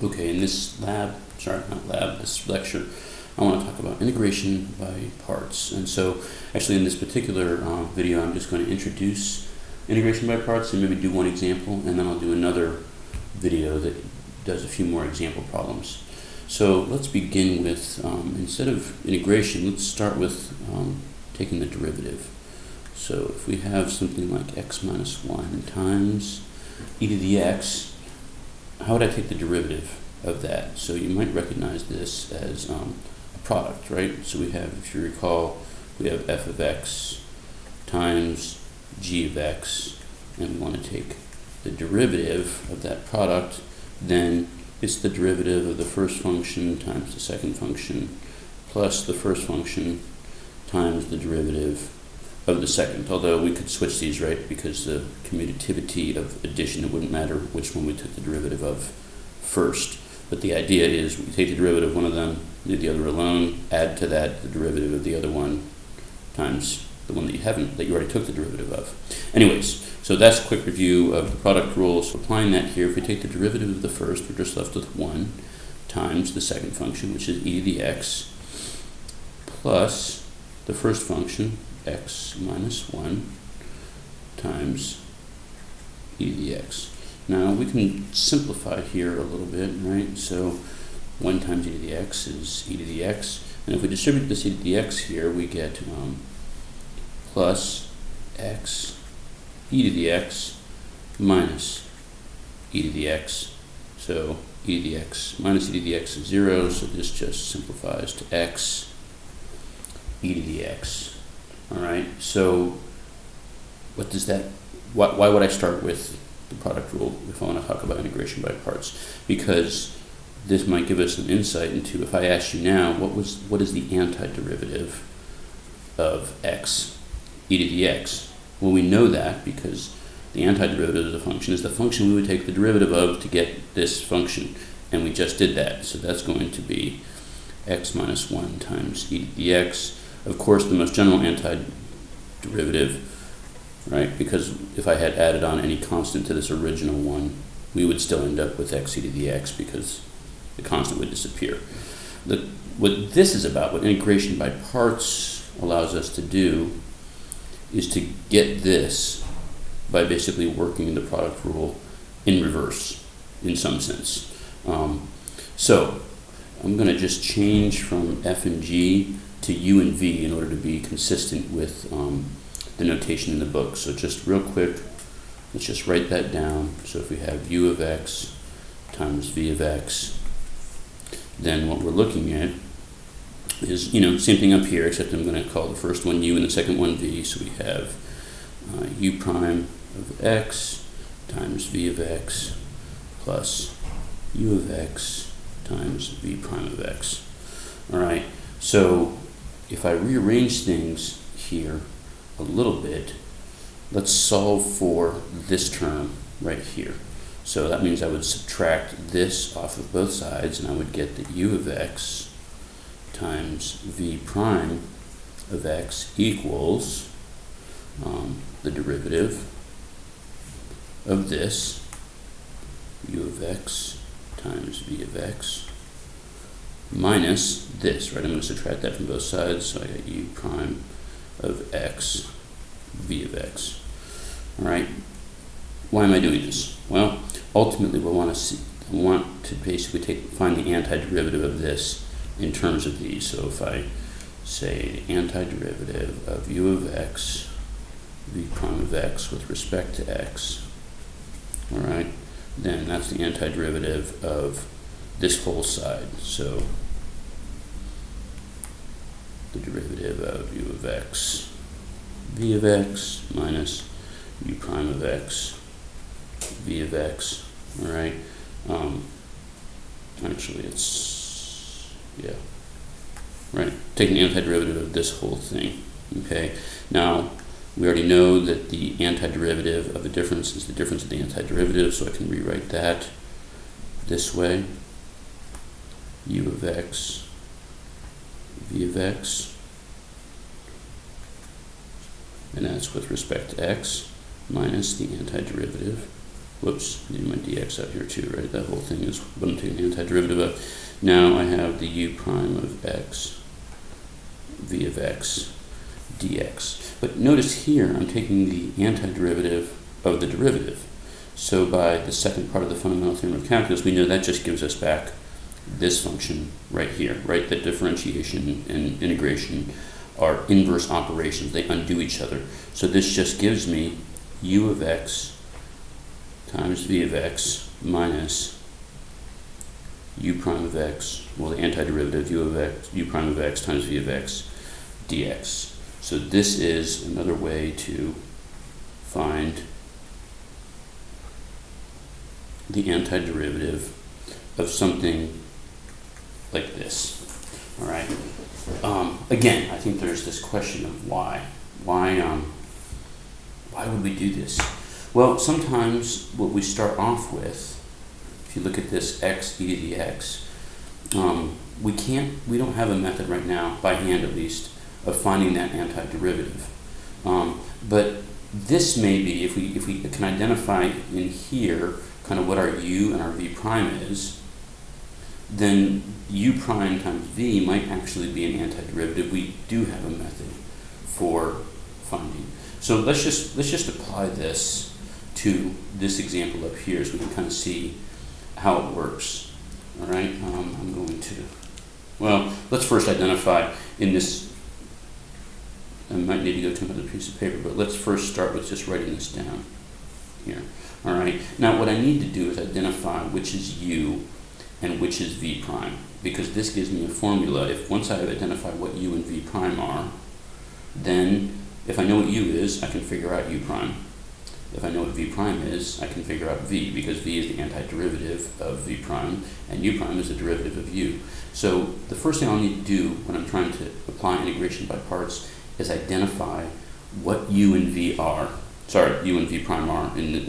Okay, in this this lecture, I want to talk about integration by parts. And so, actually in this particular video, I'm just going to introduce integration by parts and maybe do one example, and then I'll do another video that does a few more example problems. So let's begin with, instead of integration, let's start with taking the derivative. So if we have something like x minus 1 times e to the x, how would I take the derivative of that? So you might recognize this as a product, right? So we have, if you recall, we have f of x times g of x, and we want to take the derivative of that product. Then it's the derivative of the first function times the second function plus the first function times the derivative of the second. Although we could switch these, right? Because the commutativity of addition, it wouldn't matter which one we took the derivative of first. But the idea is we take the derivative of one of them, leave the other alone, add to that the derivative of the other one times the one that you already took the derivative of. Anyways, so that's a quick review of the product rule. So applying that here, if we take the derivative of the first, we're just left with 1 times the second function, which is e to the x, plus the first function, x minus 1 times e to the x. Now we can simplify here a little bit, right? So 1 times e to the x is e to the x, and if we distribute this e to the x here, we get plus x e to the x minus e to the x. So e to the x minus e to the x is 0, so this just simplifies to x e to the x. All right, so what does that, why would I start with the product rule if I want to talk about integration by parts? Because this might give us an insight into, if I asked you now, what is the antiderivative of x e to the x? Well, we know that because the antiderivative of the function is the function we would take the derivative of to get this function, and we just did that. So that's going to be x minus 1 times e to the x. Of course, the most general antiderivative, right? Because if I had added on any constant to this original one, we would still end up with x e to the x because the constant would disappear. What this is about, what integration by parts allows us to do, is to get this by basically working the product rule in reverse, in some sense. So I'm going to just change from f and g to u and v in order to be consistent with the notation in the book. So just real quick, let's just write that down. So if we have u of x times v of x, then what we're looking at is, same thing up here, except I'm going to call the first one u and the second one v. So we have u prime of x times v of x plus u of x times v prime of x. All right, so if I rearrange things here a little bit, let's solve for this term right here. So that means I would subtract this off of both sides, and I would get that u of x times v prime of x equals the derivative of this, u of x times v of x, minus this, right? I'm going to subtract that from both sides, so I got u prime of x v of x. All right, why am I doing this? Well, ultimately we want to basically find the antiderivative of this in terms of these. So if I say the antiderivative of u of x v prime of x with respect to x, all right, then that's the antiderivative of this whole side. So the derivative of u of x v of x minus u prime of x v of x. All right, actually it's, yeah, right, taking the antiderivative of this whole thing. Okay, now we already know that the antiderivative of the difference is the difference of the antiderivative, so I can rewrite that this way: u of x v of x, and that's with respect to x, minus the antiderivative whoops, need my dx out here too, right? That whole thing is what I'm taking the antiderivative of. Now I have the u prime of x, v of x, dx. But notice here, I'm taking the antiderivative of the derivative. So by the second part of the fundamental theorem of calculus, we know that just gives us back this function right here, right? That differentiation and integration are inverse operations. They undo each other. So this just gives me u of x times v of x minus u prime of x, well, the antiderivative u prime of x times v of x dx. So this is another way to find the antiderivative of something like this. All right. Again, I think there's this question of why. Why would we do this? Well, sometimes what we start off with, if you look at this x e to the x, we don't have a method right now, by hand at least, of finding that antiderivative. But this may be, if we can identify in here kind of what our u and our v prime is, then u prime times v might actually be an antiderivative. We do have a method for finding. So let's just apply this to this example up here so we can kind of see how it works. All right, I'm going to, well, let's first identify in this, I might need to go to another piece of paper, but let's first start with just writing this down here. All right, now what I need to do is identify which is u and which is v prime, because this gives me a formula. If once I have identified what u and v prime are, then if I know what u is, I can figure out u prime. If I know what v prime is, I can figure out v, because v is the antiderivative of v prime, and u prime is the derivative of u. So the first thing I'll need to do when I'm trying to apply integration by parts is identify what u and v are. Sorry, u and v prime are in the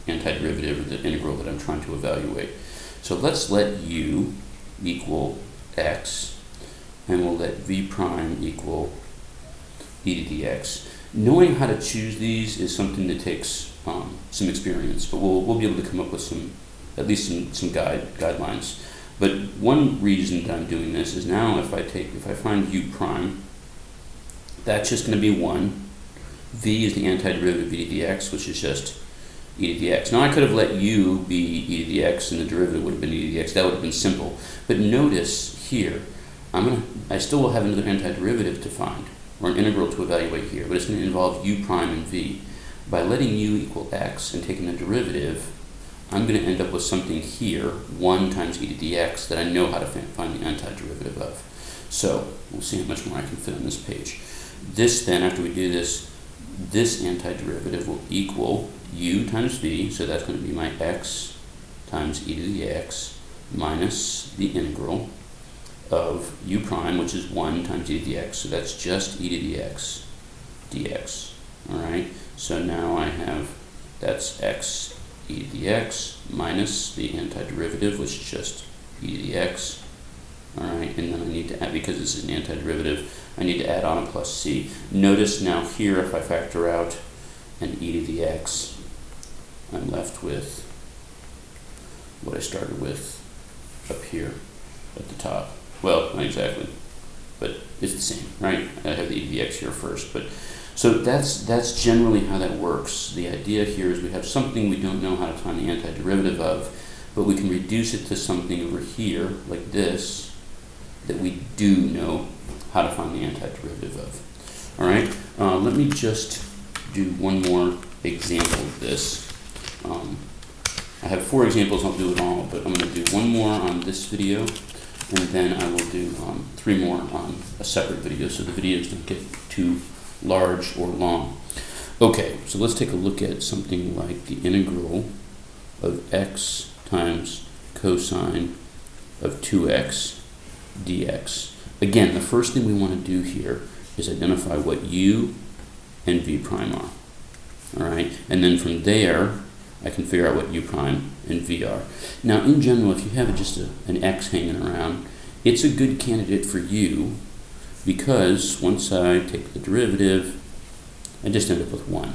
antiderivative or the integral that I'm trying to evaluate. So let's let u equal x, and we'll let v prime equal e to the x. Knowing how to choose these is something that takes some experience, but we'll be able to come up with at least some guidelines. But one reason that I'm doing this is now if I find u prime, that's just going to be 1. V is the antiderivative of e to the x, which is just e to the x. Now I could have let u be e to the x and the derivative would have been e to the x. That would have been simple. But notice here, I still will have another antiderivative to find, or an integral to evaluate here, but it's going to involve u prime and v. By letting u equal x and taking the derivative, I'm going to end up with something here, 1 times e to the x, that I know how to find the antiderivative of. So we'll see how much more I can fit on this page. This then, after we do this, this antiderivative will equal u times v, so that's going to be my x times e to the x minus the integral of u prime, which is 1 times e to the x, so that's just e to the x dx. All right, so now I have, that's x e to the x minus the antiderivative, which is just e to the x. All right, and then I need to add, because this is an antiderivative, I need to add on a plus c. Notice now here, if I factor out an e to the x, I'm left with what I started with up here at the top. Well, not exactly, but it's the same, right? I have the e to the x here first, but so that's generally how that works. The idea here is we have something we don't know how to find the antiderivative of, but we can reduce it to something over here, like this, that we do know how to find the antiderivative of. All right, let me just do one more example of this. I have 4 examples, I'll do it all, but I'm going to do one more on this video, and then I will do 3 more on a separate video, so the videos don't get too large or long. Okay, so let's take a look at something like the integral of x times cosine of 2x dx. Again, the first thing we want to do here is identify what u and v prime are. All right, and then from there, I can figure out what u prime and v are. Now, in general, if you have just an x hanging around, it's a good candidate for u, because once I take the derivative, I just end up with 1.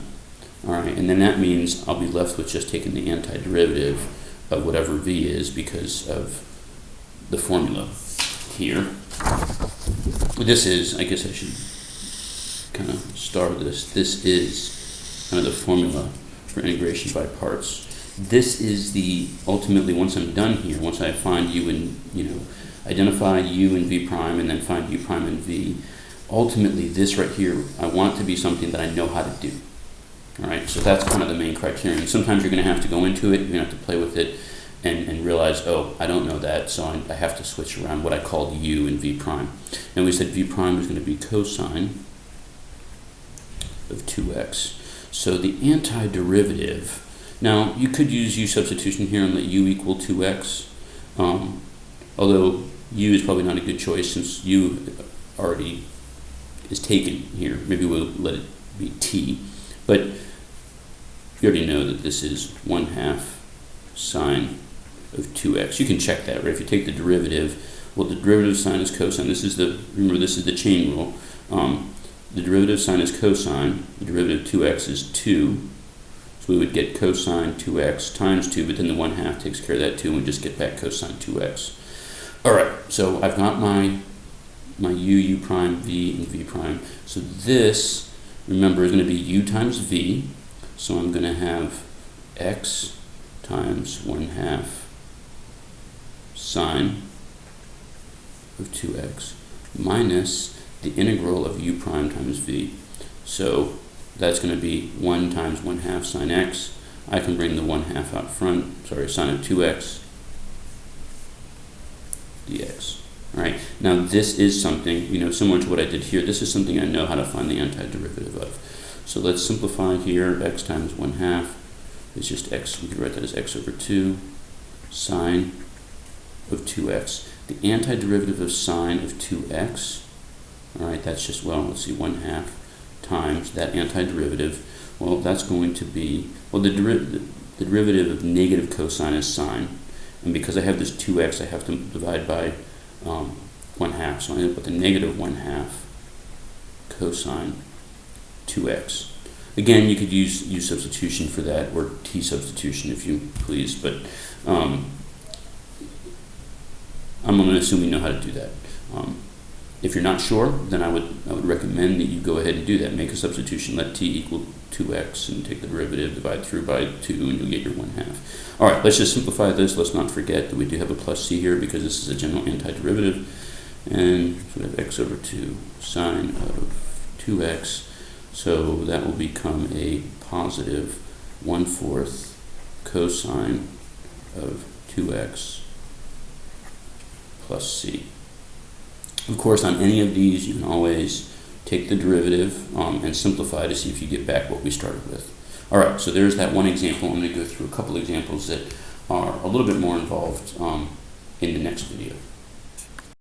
All right, and then that means I'll be left with just taking the antiderivative of whatever v is because of the formula here. This is, I guess I should kind of start this. This is kind of the formula for integration by parts. This is the, ultimately, once I'm done here, once I find u and, identify u and v prime and then find u prime and v, ultimately this right here, I want it to be something that I know how to do. All right, so that's kind of the main criterion. Sometimes you're going to have to go into it, you're going to have to play with it and realize, oh, I don't know that, so I have to switch around what I called u and v prime. And we said v prime is going to be cosine of 2x. So the antiderivative, now you could use u substitution here and let u equal 2x, although u is probably not a good choice since u already is taken here. Maybe we'll let it be t, but you already know that this is 1/2 sine of 2x. You can check that, right? If you take the derivative, well, the derivative of sine is cosine. This is the, remember, this is the chain rule. The derivative of sine is cosine. The derivative of 2x is 2. So we would get cosine 2x times 2, but then the 1/2 takes care of that 2, and we just get back cosine 2x. All right, so I've got my u prime, v, and v prime. So this, remember, is going to be u times v. So I'm going to have x times 1/2 sine of 2x minus the integral of u prime times v. So that's going to be 1 times 1/2 sine x. I can bring the 1/2 out front, sorry, sine of 2x dx. All right, now this is something, similar to what I did here. This is something I know how to find the antiderivative of. So let's simplify here. X times 1/2 is just x, we could write that as x over 2 sine of 2x. The antiderivative of sine of 2x, all right, that's just, well, let's see, 1/2 times that antiderivative. Well, that's going to be, well, the derivative of negative cosine is sine. And because I have this 2x, I have to divide by 1/2. So I end up with a negative 1/2 cosine 2x. Again, you could use u substitution for that, or t substitution if you please, but I'm going to assume you know how to do that. If you're not sure, then I would recommend that you go ahead and do that. Make a substitution, let t equal 2x, and take the derivative, divide through by 2, and you'll get your 1/2. All right, let's just simplify this. Let's not forget that we do have a plus c here because this is a general antiderivative. And so we have x over 2 sine of 2x. So that will become a positive 1/4 cosine of 2x plus c. Of course, on any of these, you can always take the derivative and simplify to see if you get back what we started with. All right, so there's that one example. I'm going to go through a couple examples that are a little bit more involved in the next video.